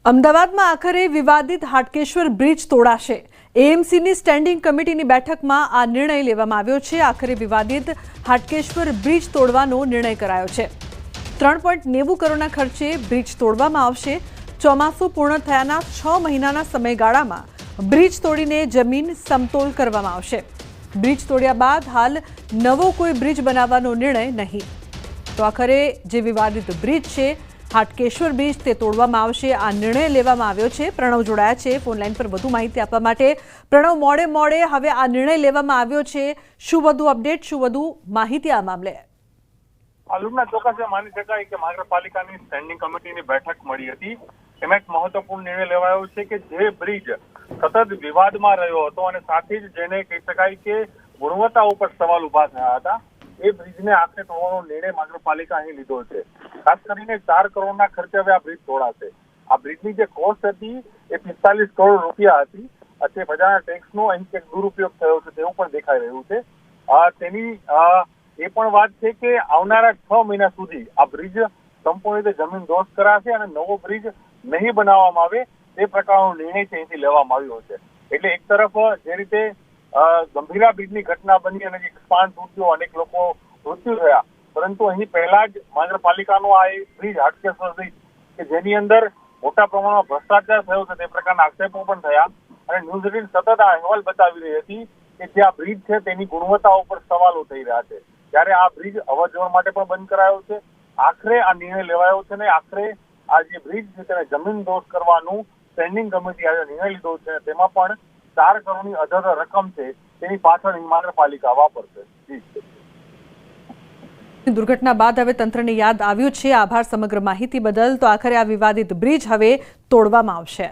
અમદાવાદમાં આખરે વિવાદિત હાટકેશ્વર બ્રિજ તોડાશે। એએમસીની સ્ટેન્ડિંગ કમિટીની બેઠકમાં આ નિર્ણય લેવામાં આવ્યો છે। આખરે વિવાદિત હાટકેશ્વર બ્રિજ તોડવાનો નિર્ણય કરાયો છે। 3.90 કરોડના ખર્ચે બ્રિજ તોડવામાં આવશે। ચોમાસું પૂર્ણ થયાના 6 મહિનાના સમયગાળામાં બ્રિજ તોડીને જમીન સમતોલ કરવામાં આવશે। બ્રિજ તોડ્યા બાદ હાલ નવો કોઈ બ્રિજ બનાવવાનો નિર્ણય નહીં। તો આખરે જે વિવાદિત બ્રિજ છે હાટકેશ્વર બ્રિજ તે તોડવામાં આવશે। આ નિર્ણય લેવામાં આવ્યો છે। પ્રણવ જોડાયા છે ફોન લાઈન પર વધુ માહિતી આપવા માટે। પ્રણવ, મોડે હવે આ નિર્ણય લેવામાં આવ્યો છે, શું વધુ અપડેટ, શું વધુ માહિતી આ મામલે? હાલના ચોક્કસ માની શકાય કે મહાનગરપાલિકાની સ્ટેન્ડિંગ કમિટીની બેઠક મળી હતી। એમાં એક મહત્વપૂર્ણ નિર્ણય લેવાયો છે કે જે બ્રિજ સતત વિવાદમાં રહ્યો હતો અને સાથે જ જેને કહી શકાય કે ગુણવત્તા ઉપર સવાલ ઉભા થયા હતા, એ બ્રિજને આખરે તોડવાનો નિર્ણય મહાનગરપાલિકા અહીં લીધો છે। ખાસ કરીને 4 કરોડના ખર્ચે હવે આ બ્રિજ તોડાશે। આ બ્રિજની જે કોસ્ટ હતી એ 45 કરોડ રૂપિયા હતી। તે બજારના ટેક્સનો અહીં એક દુરુપયોગ થયો છે તેવું પણ દેખાઈ રહ્યું છે। તેની એ પણ વાત છે કે આવનારા 6 મહિના સુધી આ બ્રિજ સંપૂર્ણ રીતે જમીન દોસ્ત કરાશે અને નવો બ્રિજ નહીં બનાવવામાં આવે તે પ્રકારનો નિર્ણય અહીંથી લેવામાં આવ્યો છે। એટલે એક તરફ જે રીતે ગંભીરા બ્રિજની ઘટના બની અને જે સ્પાન તૂટ્યો, અનેક લોકો મૃત્યુ થયા, પરંતુ અહીં પહેલા જ મહાનગરપાલિકાનો આ બ્રિજ હાટકેશ્વર બ્રિજ કે જેની અંદર મોટા પ્રમાણમાં ભ્રષ્ટાચાર થયો છે તે પ્રકારના આક્ષેપો પણ થયા અને ન્યૂઝ 18 સતત આ અહેવાલ બતાવી રહી હતી કે જે આ બ્રિજ છે તેની ગુણવત્તા ઉપર સવાલો થઈ રહ્યા છે। ત્યારે આ બ્રિજ અવરજવર માટે પણ બંધ કરાયો છે। આખરે આ નિર્ણય લેવાયો છે ને આખરે આ જે બ્રિજ છે તેને જમીન દોસ્ત કરવાનું સ્ટેન્ડિંગ કમિટી આજે નિર્ણય લીધો છે। તેમાં પણ 4 કરોડની અધર રકમ છે તેની પાછળ મહાનગરપાલિકા વાપરશે। દુર્ઘટના બાદ હવે તંત્રને યાદ આવ્યું છે। આભાર સમગ્ર માહિતી બદલ। તો આખરે આ વિવાદિત બ્રિજ હવે તોડવામાં આવશે।